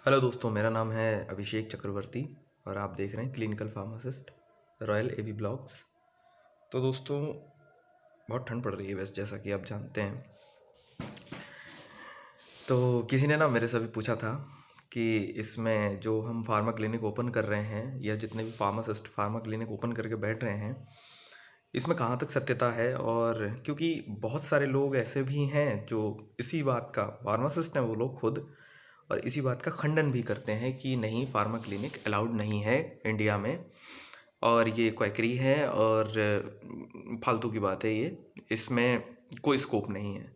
Hello दोस्तों, मेरा नाम है अभिषेक चक्रवर्ती और आप देख रहे हैं clinical pharmacist Royal AB blogs. तो दोस्तों, बहुत ठंड पड़ रही है वैसे, जैसा कि आप जानते हैं। तो किसी ने ना मेरे से अभी पूछा था कि इसमें जो हम फार्मा क्लिनिक ओपन कर रहे हैं या जितने भी फार्मासिस्ट फार्मा क्लिनिक ओपन करके बैठ रहे हैं, इसमें कहाँ तक सत्यता है। और क्योंकि बहुत सारे लोग ऐसे भी हैं जो इसी बात का, फार्मासिस्ट हैं वो लोग खुद, और इसी बात का खंडन भी करते हैं कि नहीं, फार्मा क्लिनिक अलाउड नहीं है इंडिया में और ये क्वैकरी है और फालतू की बात है, ये इसमें कोई स्कोप नहीं है।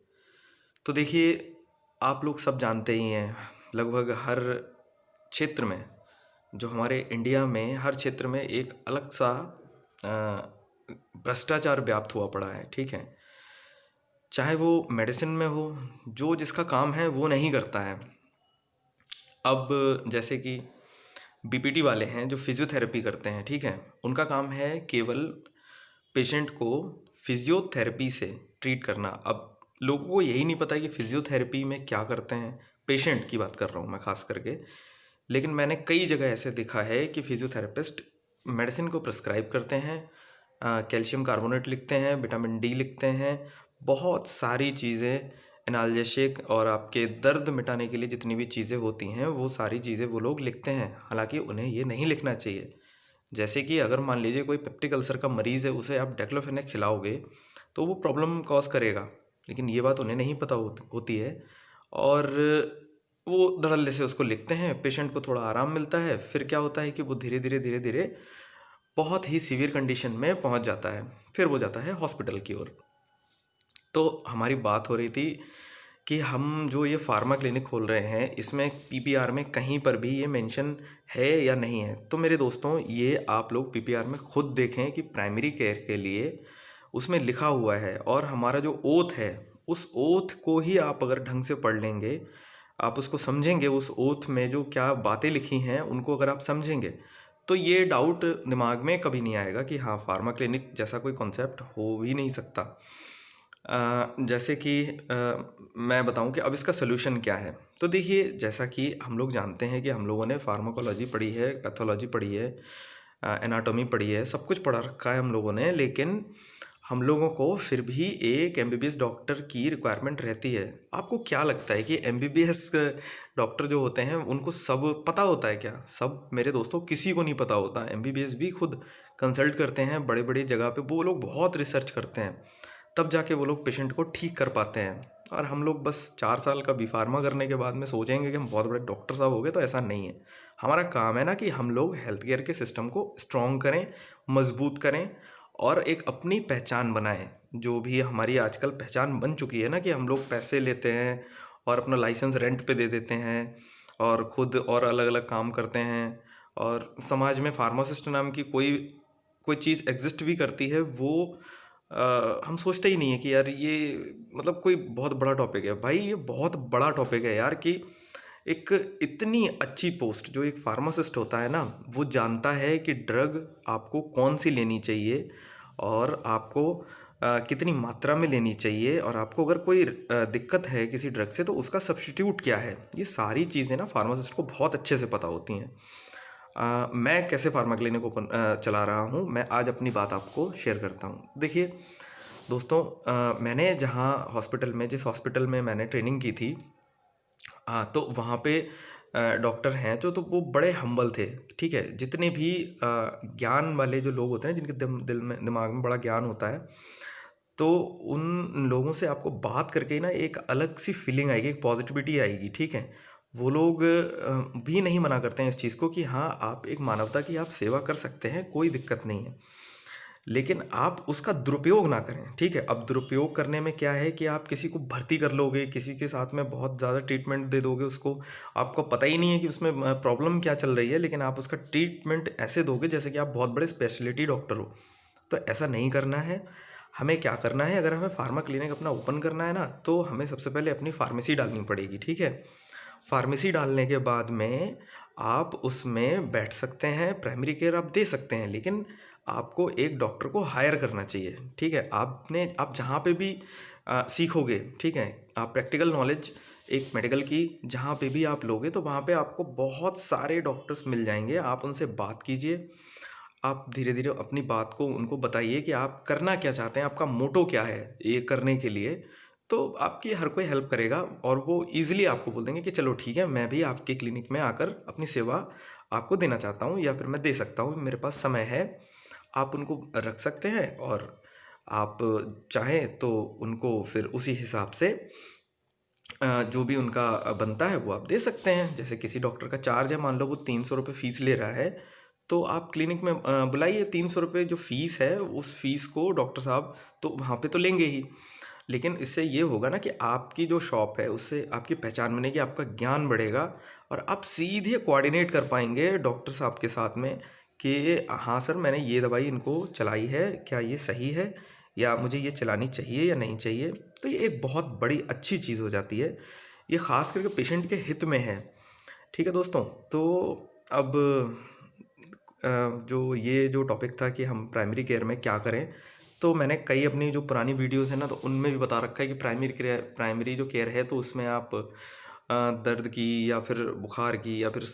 तो देखिए, आप लोग सब जानते ही हैं, लगभग हर क्षेत्र में, जो हमारे इंडिया में हर क्षेत्र में एक अलग सा भ्रष्टाचार व्याप्त हुआ पड़ा है। ठीक है, चाहे वो मेडिसिन में हो, जो जिसका काम है वो नहीं करता है। अब जैसे कि बीपीटी वाले हैं जो फिजियोथेरेपी करते हैं, ठीक है, उनका काम है केवल पेशेंट को फिजियोथेरेपी से ट्रीट करना। अब लोगों को यही नहीं पता कि फिजियोथेरेपी में क्या करते हैं। पेशेंट की बात कर रहा हूँ मैं खास करके, लेकिन मैंने कई जगह ऐसे देखा है कि फिजियोथेरेपिस्ट मेडिसिन को प्रिस्क्राइब करते हैं, कैल्शियम कार्बोनेट लिखते हैं, विटामिन डी लिखते हैं, बहुत सारी चीज़ें, एनाल्जेसिक और आपके दर्द मिटाने के लिए जितनी भी चीज़ें होती हैं वो सारी चीज़ें वो लोग लिखते हैं। हालांकि उन्हें ये नहीं लिखना चाहिए। जैसे कि अगर मान लीजिए कोई पेप्टिक अल्सर का मरीज़ है, उसे आप डेक्लोफेनेक खिलाओगे तो वो प्रॉब्लम कॉज करेगा, लेकिन ये बात उन्हें नहीं पता होती है। और वो धड़ल्ले से उसको लिखते हैं, पेशेंट को थोड़ा आराम मिलता है, फिर क्या होता है कि वो धीरे धीरे धीरे धीरे बहुत ही सीवियर कंडीशन में पहुंच जाता है, फिर वो जाता है हॉस्पिटल की ओर। तो हमारी बात हो रही थी कि हम जो ये फार्मा क्लिनिक खोल रहे हैं, इसमें पीपीआर में कहीं पर भी ये मेंशन है या नहीं है। तो मेरे दोस्तों, ये आप लोग पीपीआर में खुद देखें कि प्राइमरी केयर के लिए उसमें लिखा हुआ है, और हमारा जो ओथ है, उस ओथ को ही आप अगर ढंग से पढ़ लेंगे, आप उसको समझेंगे, उस ओथ में जो क्या बातें लिखी हैं उनको अगर आप समझेंगे, तो ये डाउट दिमाग में कभी नहीं आएगा कि हाँ, फार्मा क्लिनिक जैसा कोई कॉन्सेप्ट हो भी नहीं सकता। जैसे कि मैं बताऊं कि अब इसका सोल्यूशन क्या है। तो देखिए, जैसा कि हम लोग जानते हैं कि हम लोगों ने फार्माकोलॉजी पढ़ी है, पैथोलॉजी पढ़ी है, एनाटॉमी पढ़ी है, सब कुछ पढ़ा रखा है हम लोगों ने, लेकिन हम लोगों को फिर भी एक एमबीबीएस डॉक्टर की रिक्वायरमेंट रहती है। आपको क्या लगता है कि एमबीबीएस डॉक्टर जो होते हैं उनको सब पता होता है क्या? सब मेरे दोस्तों, किसी को नहीं पता होता। एमबीबीएस भी खुद कंसल्ट करते हैं बड़े बड़ी जगह पे, वो लोग बहुत रिसर्च करते हैं, तब जाके वो लोग पेशेंट को ठीक कर पाते हैं। और हम लोग बस 4 साल का बी फार्मा करने के बाद में सोचेंगे कि हम बहुत बड़े डॉक्टर साहब हो गए, तो ऐसा नहीं है। हमारा काम है ना कि हम लोग हेल्थ केयर के सिस्टम को स्ट्रॉन्ग करें, मजबूत करें और एक अपनी पहचान बनाएं। जो भी हमारी आजकल पहचान बन चुकी है ना, कि हम लोग पैसे लेते हैं और अपना लाइसेंस रेंट पे दे देते हैं और खुद और अलग अलग काम करते हैं, और समाज में फार्मासिस्ट नाम की कोई कोई चीज़ एग्जिस्ट भी करती है, वो हम सोचते ही नहीं है कि यार ये मतलब कोई बहुत बड़ा टॉपिक है। भाई, ये बहुत बड़ा टॉपिक है यार, कि एक इतनी अच्छी पोस्ट जो एक फार्मासिस्ट होता है ना, वो जानता है कि ड्रग आपको कौन सी लेनी चाहिए और आपको कितनी मात्रा में लेनी चाहिए, और आपको अगर कोई दिक्कत है किसी ड्रग से तो उसका सब्स्टिट्यूट क्या है। ये सारी चीज़ें ना फार्मासिस्ट को बहुत अच्छे से पता होती हैं। मैं कैसे फार्मा क्लिनिक ओपन चला रहा हूँ, मैं आज अपनी बात आपको शेयर करता हूँ। देखिए दोस्तों, मैंने जहाँ हॉस्पिटल में, जिस हॉस्पिटल में मैंने ट्रेनिंग की थी, हाँ, तो वहाँ पे डॉक्टर हैं जो, तो वो बड़े हम्बल थे। ठीक है, जितने भी ज्ञान वाले जो लोग होते हैं, जिनके दिल में, दिमाग में बड़ा ज्ञान होता है, तो उन लोगों से आपको बात करके ही ना एक अलग सी फीलिंग आएगी, एक पॉजिटिविटी आएगी। ठीक है, वो लोग भी नहीं मना करते हैं इस चीज़ को कि हाँ, आप एक मानवता की आप सेवा कर सकते हैं, कोई दिक्कत नहीं है, लेकिन आप उसका दुरुपयोग ना करें। ठीक है, अब दुरुपयोग करने में क्या है कि आप किसी को भर्ती कर लोगे, किसी के साथ में बहुत ज़्यादा ट्रीटमेंट दे दोगे उसको, आपको पता ही नहीं है कि उसमें प्रॉब्लम क्या चल रही है, लेकिन आप उसका ट्रीटमेंट ऐसे दोगे जैसे कि आप बहुत बड़े स्पेशलिटी डॉक्टर हो। तो ऐसा नहीं करना है। हमें क्या करना है, अगर हमें फार्मा क्लिनिक अपना ओपन करना है ना, तो हमें सबसे पहले अपनी फार्मेसी डालनी पड़ेगी। ठीक है, फार्मेसी डालने के बाद में आप उसमें बैठ सकते हैं, प्राइमरी केयर आप दे सकते हैं, लेकिन आपको एक डॉक्टर को हायर करना चाहिए। ठीक है, आप जहाँ पे भी सीखोगे, ठीक है, आप प्रैक्टिकल नॉलेज एक मेडिकल की जहाँ पे भी आप लोगे तो वहाँ पे आपको बहुत सारे डॉक्टर्स मिल जाएंगे। आप उनसे बात कीजिए, आप धीरे धीरे अपनी बात को उनको बताइए कि आप करना क्या चाहते हैं, आपका मोटो क्या है ये करने के लिए। तो आपकी हर कोई हेल्प करेगा और वो ईजिली आपको बोल देंगे कि चलो ठीक है, मैं भी आपके क्लिनिक में आकर अपनी सेवा आपको देना चाहता हूँ या फिर मैं दे सकता हूँ, मेरे पास समय है। आप उनको रख सकते हैं और आप चाहें तो उनको फिर उसी हिसाब से जो भी उनका बनता है वो आप दे सकते हैं। जैसे किसी डॉक्टर का चार्ज है, मान लो वो 300 रुपये फ़ीस ले रहा है, तो आप क्लिनिक में बुलाइए। 300 रुपये जो फ़ीस है उस फीस को डॉक्टर साहब तो वहाँ पे तो लेंगे ही, लेकिन इससे ये होगा ना कि आपकी जो शॉप है उससे आपकी पहचान बनेगी, आपका ज्ञान बढ़ेगा और आप सीधे कोऑर्डिनेट कर पाएंगे डॉक्टर साहब के साथ में कि हाँ सर, मैंने ये दवाई इनको चलाई है, क्या ये सही है या मुझे ये चलानी चाहिए या नहीं चाहिए। तो ये एक बहुत बड़ी अच्छी चीज़ हो जाती है, ये ख़ास करके पेशेंट के हित में है। ठीक है दोस्तों, तो अब जो ये जो टॉपिक था कि हम प्राइमरी केयर में क्या करें, तो मैंने कई अपनी जो पुरानी वीडियोस हैं ना, तो उनमें भी बता रखा है कि प्राइमरी जो केयर है तो उसमें आप दर्द की या फिर बुखार की या फिर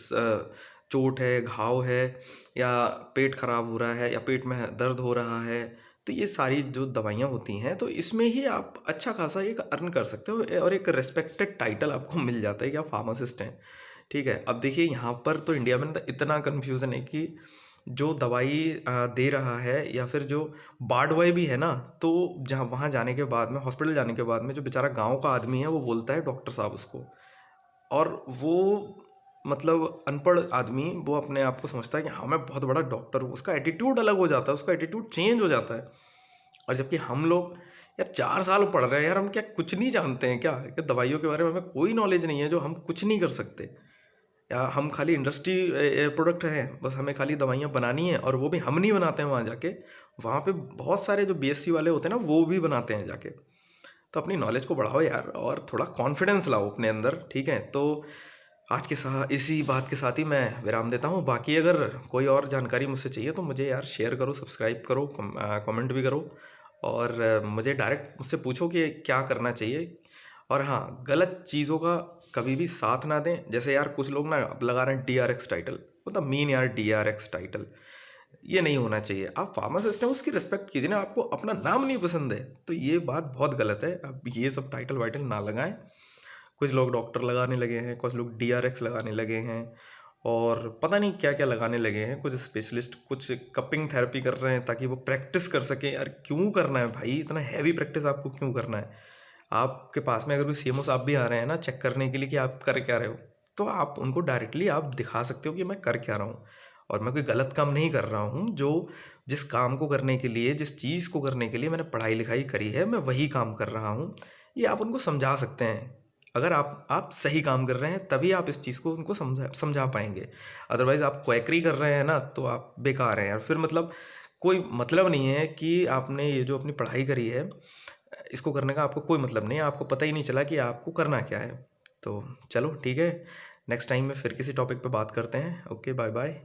चोट है, घाव है या पेट खराब हो रहा है या पेट में दर्द हो रहा है, तो ये सारी जो दवाइयाँ होती हैं तो इसमें ही आप अच्छा खासा एक अर्न कर सकते हो और एक रिस्पेक्टेड टाइटल आपको मिल जाता है कि आप फार्मासिस्ट हैं। ठीक है, अब देखिए यहाँ पर तो इंडिया में तो इतना कन्फ्यूज़न है कि जो दवाई दे रहा है या फिर जो वार्ड बॉय भी है ना, तो जहाँ वहाँ जाने के बाद में, हॉस्पिटल जाने के बाद में, जो बेचारा गांव का आदमी है वो बोलता है डॉक्टर साहब उसको, और वो मतलब अनपढ़ आदमी वो अपने आप को समझता है कि हाँ मैं बहुत बड़ा डॉक्टर हूँ, उसका एटीट्यूड अलग हो जाता है, उसका एटीट्यूड चेंज हो जाता है। और जबकि हम लोग यार 4 साल पढ़ रहे हैं यार, हम क्या कुछ नहीं जानते हैं क्या कि दवाइयों के बारे में हमें कोई नॉलेज नहीं है, जो हम कुछ नहीं कर सकते, या हम खाली इंडस्ट्री प्रोडक्ट हैं, बस हमें खाली दवाइयाँ बनानी है और वो भी हम नहीं बनाते हैं वहाँ जाके, वहाँ पे बहुत सारे जो बीएससी वाले होते हैं ना वो भी बनाते हैं जाके। तो अपनी नॉलेज को बढ़ाओ यार और थोड़ा कॉन्फिडेंस लाओ अपने अंदर। ठीक है, तो आज के साथ इसी बात के साथ ही मैं विराम देता हूँ। बाकी अगर कोई और जानकारी मुझसे चाहिए तो मुझे यार शेयर करो, सब्सक्राइब करो, कमेंट भी करो और मुझे डायरेक्ट मुझसे पूछो कि क्या करना चाहिए। और हाँ, गलत चीज़ों का कभी भी साथ ना दें। जैसे यार कुछ लोग ना अब लगा रहे हैं DRX टाइटल, मतलब मीन यार DRX टाइटल, ये नहीं होना चाहिए। आप फार्मासिस्ट हैं, उसकी रिस्पेक्ट कीजिए ना। आपको अपना नाम नहीं पसंद है तो ये बात बहुत गलत है, अब ये सब टाइटल वाइटल ना लगाएं। कुछ लोग डॉक्टर लगाने लगे हैं, कुछ लोग DRX लगाने लगे हैं और पता नहीं क्या क्या लगाने लगे हैं। कुछ स्पेशलिस्ट कुछ कपिंग थेरेपी कर रहे हैं ताकि वो प्रैक्टिस कर सकें। यार क्यों करना है भाई, इतना हैवी प्रैक्टिस आपको क्यों करना है? आपके पास में अगर कोई CMO साहब भी आ रहे हैं ना चेक करने के लिए कि आप कर क्या रहे हो, तो आप उनको डायरेक्टली आप दिखा सकते हो कि मैं कर क्या रहा हूँ और मैं कोई गलत काम नहीं कर रहा हूँ। जो जिस काम को करने के लिए, जिस चीज़ को करने के लिए मैंने पढ़ाई लिखाई करी है, मैं वही काम कर रहा हूँ। ये आप उनको समझा सकते हैं। अगर आप सही काम कर रहे हैं तभी आप इस चीज़ को उनको समझा समझा पाएंगे। अदरवाइज़ आप क्वैकरी कर रहे हैं ना तो आप बेकार हैं यार। फिर मतलब कोई मतलब नहीं है कि आपने ये जो अपनी पढ़ाई करी है इसको करने का आपको कोई मतलब नहीं है, आपको पता ही नहीं चला कि आपको करना क्या है। तो चलो ठीक है, नेक्स्ट टाइम में फिर किसी टॉपिक पे बात करते हैं। Okay, bye bye.